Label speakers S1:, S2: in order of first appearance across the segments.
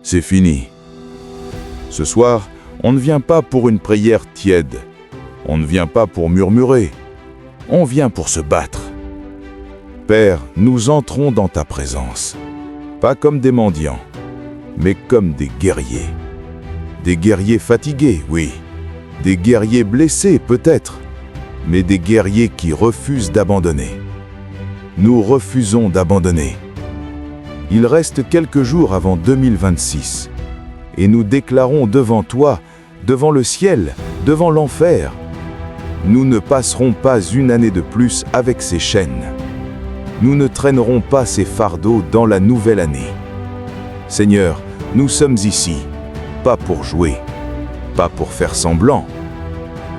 S1: c'est fini. Ce soir, on ne vient pas pour une prière tiède. On ne vient pas pour murmurer. On vient pour se battre. Père, nous entrons dans ta présence. Pas comme des mendiants, mais comme des guerriers. Des guerriers fatigués, oui. Des guerriers blessés, peut-être. Mais des guerriers qui refusent d'abandonner. Nous refusons d'abandonner. Il reste quelques jours avant 2026. Et nous déclarons devant toi, devant le ciel, devant l'enfer, nous ne passerons pas une année de plus avec ces chaînes. Nous ne traînerons pas ces fardeaux dans la nouvelle année. Seigneur, nous sommes ici, pas pour jouer, pas pour faire semblant.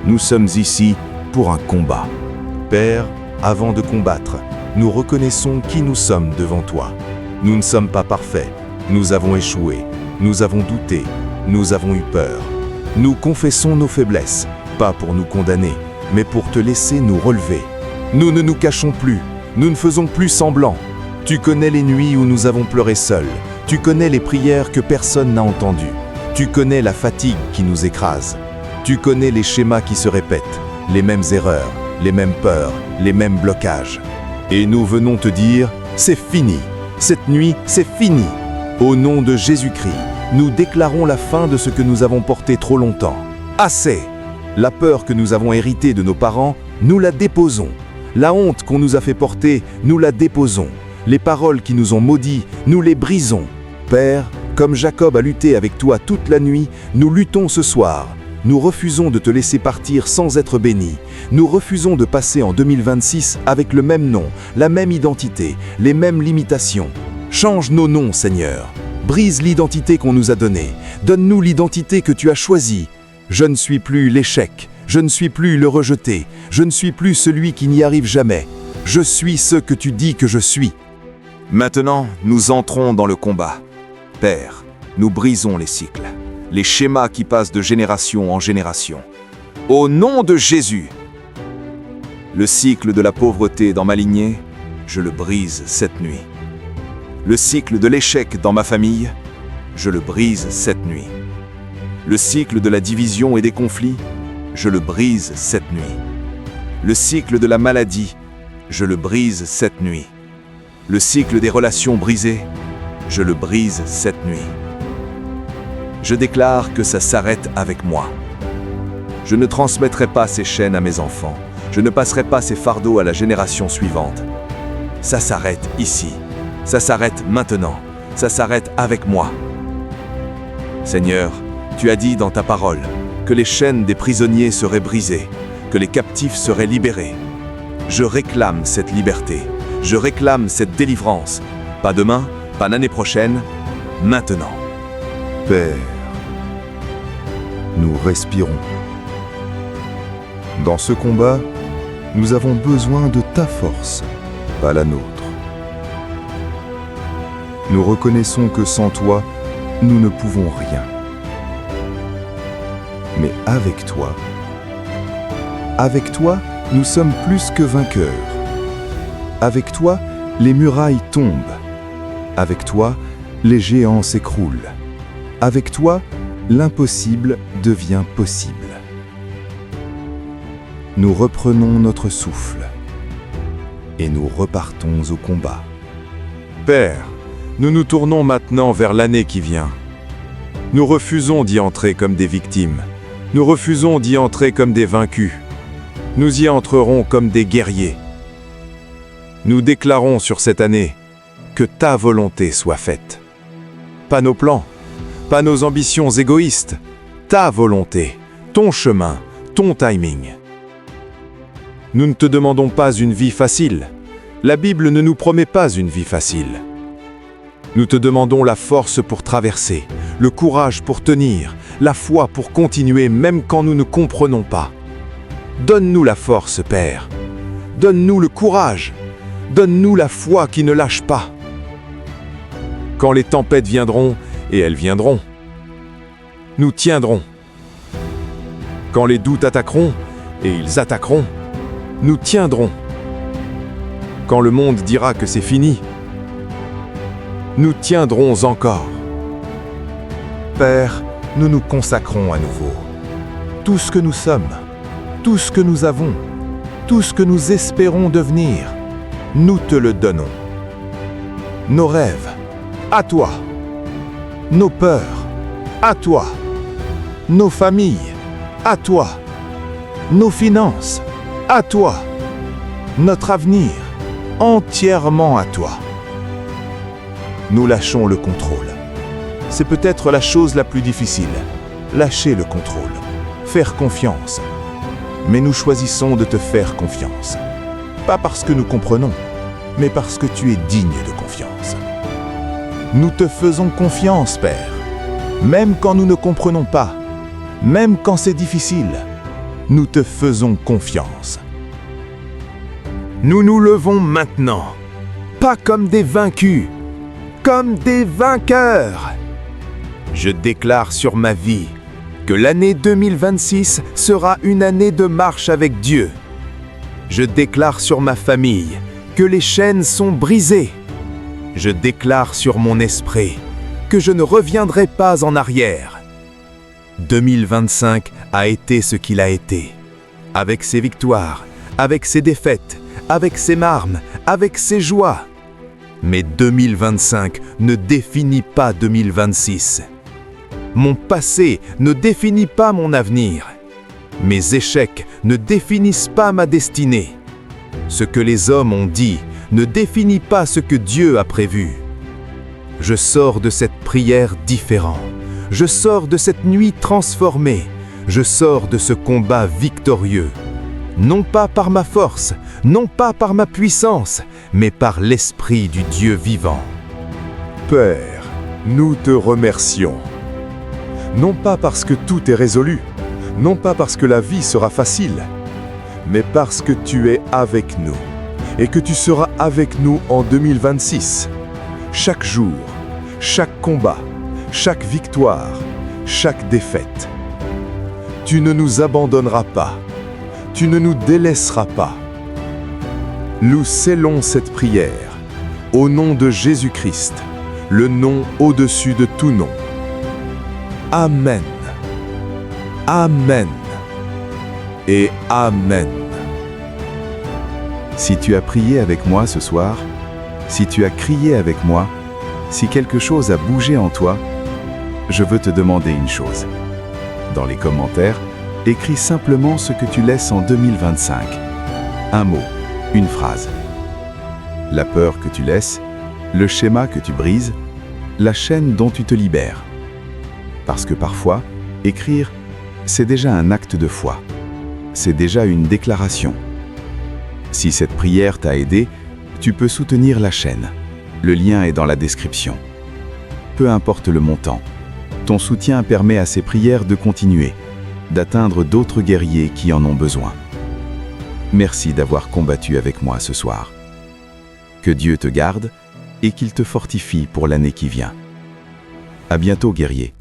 S1: Nous sommes ici pour un combat.
S2: Père, avant de combattre, nous reconnaissons qui nous sommes devant toi. Nous ne sommes pas parfaits, nous avons échoué, nous avons douté, nous avons eu peur. Nous confessons nos faiblesses, pas pour nous condamner, mais pour te laisser nous relever. Nous ne nous cachons plus, nous ne faisons plus semblant. Tu connais les nuits où nous avons pleuré seuls, tu connais les prières que personne n'a entendues, tu connais la fatigue qui nous écrase, tu connais les schémas qui se répètent, les mêmes erreurs, les mêmes peurs, les mêmes blocages. Et nous venons te dire, c'est fini, cette nuit, c'est fini. Au nom de Jésus-Christ, nous déclarons la fin de ce que nous avons porté trop longtemps. Assez! La peur que nous avons héritée de nos parents, nous la déposons. La honte qu'on nous a fait porter, nous la déposons. Les paroles qui nous ont maudits, nous les brisons. Père, comme Jacob a lutté avec toi toute la nuit, nous luttons ce soir. Nous refusons de te laisser partir sans être bénis. Nous refusons de passer en 2026 avec le même nom, la même identité, les mêmes limitations. Change nos noms, Seigneur. Brise l'identité qu'on nous a donnée. Donne-nous l'identité que tu as choisie. Je ne suis plus l'échec. Je ne suis plus le rejeté. Je ne suis plus celui qui n'y arrive jamais. Je suis ce que tu dis que je suis. Maintenant, nous entrons dans le combat. Père, nous brisons les cycles, les schémas qui passent de génération en génération. Au nom de Jésus, le cycle de la pauvreté dans ma lignée, je le brise cette nuit. Le cycle de l'échec dans ma famille, je le brise cette nuit. Le cycle de la division et des conflits, je le brise cette nuit. Le cycle de la maladie, je le brise cette nuit. Le cycle des relations brisées, je le brise cette nuit. Je déclare que ça s'arrête avec moi. Je ne transmettrai pas ces chaînes à mes enfants. Je ne passerai pas ces fardeaux à la génération suivante. Ça s'arrête ici. Ça s'arrête maintenant. Ça s'arrête avec moi. Seigneur, tu as dit dans ta parole que les chaînes des prisonniers seraient brisées, que les captifs seraient libérés. Je réclame cette liberté. Je réclame cette délivrance. Pas demain, pas l'année prochaine, maintenant.
S1: Père, nous respirons. Dans ce combat, nous avons besoin de ta force, pas la nôtre. Nous reconnaissons que sans toi, nous ne pouvons rien. Mais avec toi, nous sommes plus que vainqueurs. Avec toi, les murailles tombent. Avec toi, les géants s'écroulent. Avec toi, l'impossible devient possible. Nous reprenons notre souffle et nous repartons au combat.
S2: Père, nous nous tournons maintenant vers l'année qui vient. Nous refusons d'y entrer comme des victimes. Nous refusons d'y entrer comme des vaincus. Nous y entrerons comme des guerriers. Nous déclarons sur cette année que ta volonté soit faite. Pas nos plans, pas nos ambitions égoïstes. Ta volonté, ton chemin, ton timing. Nous ne te demandons pas une vie facile. La Bible ne nous promet pas une vie facile. Nous te demandons la force pour traverser, le courage pour tenir, la foi pour continuer même quand nous ne comprenons pas. Donne-nous la force, Père. Donne-nous le courage. Donne-nous la foi qui ne lâche pas. Quand les tempêtes viendront, et elles viendront, nous tiendrons. Quand les doutes attaqueront, et ils attaqueront, nous tiendrons. Quand le monde dira que c'est fini, nous tiendrons encore. Père, nous nous consacrons à nouveau. Tout ce que nous sommes, tout ce que nous avons, tout ce que nous espérons devenir, nous te le donnons. Nos rêves, à toi. Nos peurs, à toi. Nos familles, à toi. Nos finances, à toi. Notre avenir, entièrement à toi. Nous lâchons le contrôle. C'est peut-être la chose la plus difficile. Lâcher le contrôle. Faire confiance. Mais nous choisissons de te faire confiance. Pas parce que nous comprenons, mais parce que tu es digne de confiance. Nous te faisons confiance, Père. Même quand nous ne comprenons pas, même quand c'est difficile, nous te faisons confiance. Nous nous levons maintenant, pas comme des vaincus, comme des vainqueurs. Je déclare sur ma vie que l'année 2026 sera une année de marche avec Dieu. Je déclare sur ma famille que les chaînes sont brisées. Je déclare sur mon esprit que je ne reviendrai pas en arrière. 2025 a été ce qu'il a été, avec ses victoires, avec ses défaites, avec ses larmes, avec ses joies. Mais 2025 ne définit pas 2026. Mon passé ne définit pas mon avenir. Mes échecs ne définissent pas ma destinée. Ce que les hommes ont dit ne définit pas ce que Dieu a prévu. Je sors de cette prière différent. Je sors de cette nuit transformée. Je sors de ce combat victorieux. Non pas par ma force, non pas par ma puissance, mais par l'Esprit du Dieu vivant.
S3: Père, nous te remercions. Non pas parce que tout est résolu, non pas parce que la vie sera facile, mais parce que tu es avec nous et que tu seras avec nous en 2026. Chaque jour, chaque combat, chaque victoire, chaque défaite. Tu ne nous abandonneras pas, tu ne nous délaisseras pas. Nous scellons cette prière au nom de Jésus-Christ, le nom au-dessus de tout nom. Amen. Amen. Et Amen.
S1: Si tu as prié avec moi ce soir, si tu as crié avec moi, si quelque chose a bougé en toi, je veux te demander une chose. Dans les commentaires, écris simplement ce que tu laisses en 2025. Un mot, une phrase. La peur que tu laisses, le schéma que tu brises, la chaîne dont tu te libères. Parce que parfois, écrire, c'est déjà un acte de foi. C'est déjà une déclaration. Si cette prière t'a aidé, tu peux soutenir la chaîne. Le lien est dans la description. Peu importe le montant, ton soutien permet à ces prières de continuer, d'atteindre d'autres guerriers qui en ont besoin. Merci d'avoir combattu avec moi ce soir. Que Dieu te garde et qu'il te fortifie pour l'année qui vient. À bientôt, guerrier.